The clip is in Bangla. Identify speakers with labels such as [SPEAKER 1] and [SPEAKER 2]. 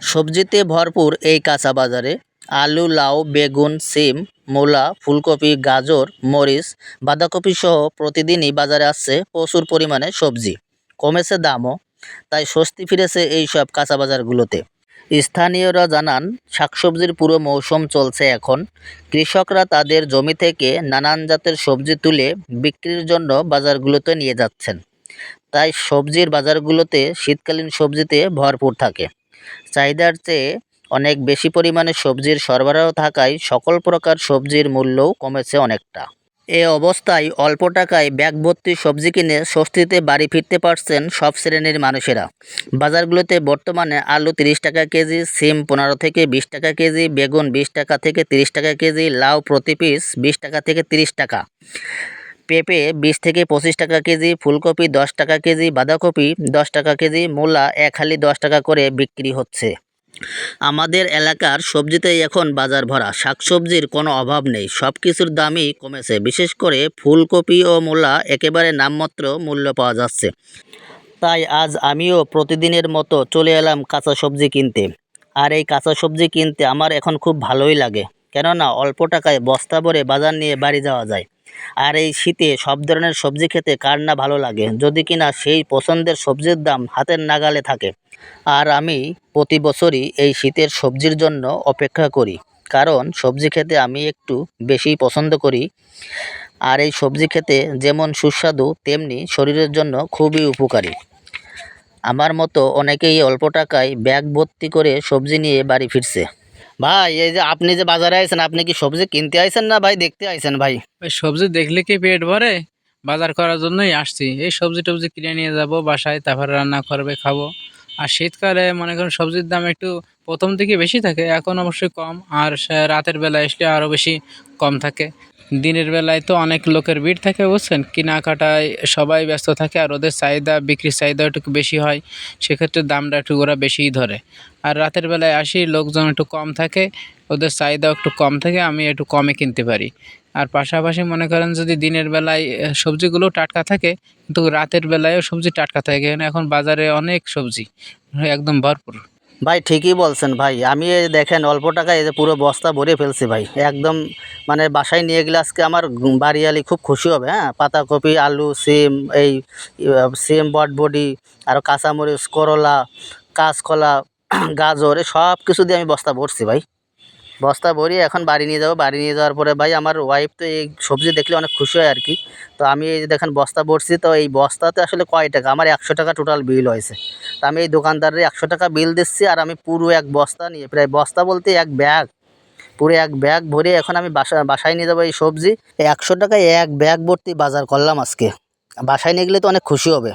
[SPEAKER 1] সবজিতে ভরপুর এই কাঁচা বাজারে আলু, লাউ, বেগুন, সিম, মূলা, ফুলকপি, গাজর, মরিচ, বাঁধাকপি সহ প্রতিদিনই বাজারে আসছে প্রচুর পরিমাণে সবজি। কমেছে দামও, তাই স্বস্তি ফিরেছে এই সব কাঁচা বাজারগুলোতে। স্থানীয়রা জানান, শাকসবজির পুরো মৌসুম চলছে এখন। কৃষকরা তাদের জমি থেকে নানান জাতের সবজি তুলে বিক্রির জন্য বাজারগুলোতে নিয়ে যাচ্ছেন। তাই সবজির বাজারগুলোতে শীতকালীন সবজিতে ভরপুর থাকে। চাহিদার চেয়ে অনেক বেশি পরিমাণে সবজির সরবরাহ থাকায় সকল প্রকার সবজির মূল্যও কমেছে অনেকটা। এ অবস্থায় অল্প টাকায় ব্যাগ ভর্তি সবজি কিনে স্বস্তিতে বাড়ি ফিরতে পারছেন সব শ্রেণীর মানুষেরা। বাজারগুলোতে বর্তমানে আলু ৩০ টাকা কেজি, সিম ১৫ থেকে ২০ টাকা কেজি, বেগুন ২০ টাকা থেকে ৩০ টাকা কেজি, লাউ প্রতি পিস ২০ টাকা থেকে ৩০ টাকা, পেঁপে ২০ থেকে ২৫ টাকা কেজি, ফুলকপি ১০ টাকা কেজি, বাঁধাকপি ১০ টাকা কেজি, মূলা এক হালি ১০ টাকা করে বিক্রি হচ্ছে। আমাদের এলাকার সবজিতেই এখন বাজার ভরা, শাকসবজির কোনো অভাব নেই, সব কিছুর দামই কমেছে। বিশেষ করে ফুলকপি ও মূলা একেবারে নামমাত্র মূল্য পাওয়া যাচ্ছে। তাই আজ আমিও প্রতিদিনের মতো চলে এলাম কাঁচা সবজি কিনতে। আর এই কাঁচা সবজি কিনতে আমার এখন খুব ভালোই লাগে, কেননা অল্প টাকায় বস্তা ভরে বাজার নিয়ে বাড়ি যাওয়া যায়। আর এই শীতে সব ধরনের সবজি খেতে কার না ভালো লাগে, যদি কিনা সেই পছন্দের সবজির দাম হাতের নাগালে থাকে। আর আমি প্রতি বছরই এই শীতের সবজির জন্য অপেক্ষা করি, কারণ সবজি খেতে আমি একটু বেশিই পছন্দ করি। আর এই সবজি খেতে যেমন সুস্বাদু, তেমনি শরীরের জন্য খুবই উপকারী। আমার মতো অনেকেই অল্প টাকায় ব্যাগ ভর্তি করে সবজি নিয়ে বাড়ি ফিরছে। ভাই, এই যে আপনি যে বাজারে আইছেন, আপনি কি সবজি কিনতে আইছেন না ভাই দেখতে আইছেন ভাই?
[SPEAKER 2] ওই সবজি দেখলে কি পেট ভরে? বাজার করার জন্যই আসছি। এই সবজি টবজি কিনে নিয়ে যাব বাসায়, তারপরে রান্না করবে খাবো। আর শীতকালে মনে করেন সবজির দাম একটু প্রথম দিকে বেশি থাকে, এখন অবশ্যই কম। আর রাতের বেলায় আসলে আরও বেশি কম থাকে। দিনের বেলায় তো অনেক লোকের ভিড় থাকে, বুঝছেন, কেনাকাটায় সবাই ব্যস্ত থাকে, আর ওদের চাহিদা, বিক্রির চাহিদা একটু বেশি হয়, সেক্ষেত্রে দামটা একটু ওরা বেশিই ধরে। আর রাতের বেলায় আসি, লোকজন একটু কম থাকে, ওদের চাহিদাও একটু কম থাকে, আমি একটু কমে কিনতে পারি। আর পাশাপাশি মনে করেন যদি দিনের বেলায় সবজিগুলো টাটকা থাকে, কিন্তু রাতের বেলায়ও সবজি টাটকা থাকে। এখানে এখন বাজারে অনেক সবজি একদম ভরপুর।
[SPEAKER 1] ভাই ঠিকই বলছেন ভাই, আমি এই দেখেন অল্প টাকায় এই যে পুরো বস্তা ভরে ফেলছি ভাই, একদম মানে বাসায় নিয়ে গেলে আজকে আমার বাড়িয়ালি খুব খুশি হবে। হ্যাঁ, পাতাকপি, আলু, সিম, এই সিম, বটবডি, আরও কাঁচামরিচ, করলা, কাঁচকলা, গাজর, এই সব কিছু দিয়ে আমি বস্তা ভরছি ভাই। বস্তা ভরিয়ে এখন বাড়ি নিয়ে যাবো। বাড়ি নিয়ে যাওয়ার পরে ভাই আমার ওয়াইফ তো এই সবজি দেখলে অনেক খুশি হয় আর কি। তো আমি এই যে দেখেন বস্তা ভরছি, তো এই বস্তাতে আসলে কয় টাকা, আমার ১০০ টাকা টোটাল বিল হয়েছে। তো আমি এই দোকানদারের ১০০ টাকা বিল দিচ্ছি, আর আমি পুরো এক বস্তা নিয়ে, প্রায় বস্তা বলতে এক ব্যাগ, পুরো এক ব্যাগ ভরে এখন আমি বাসায় নিয়ে যাবো এই সবজি। এই ১০০ টাকায় এক ব্যাগ ভর্তি বাজার করলাম আজকে। বাসায় নিয়ে গেলে তো অনেক খুশি হবে।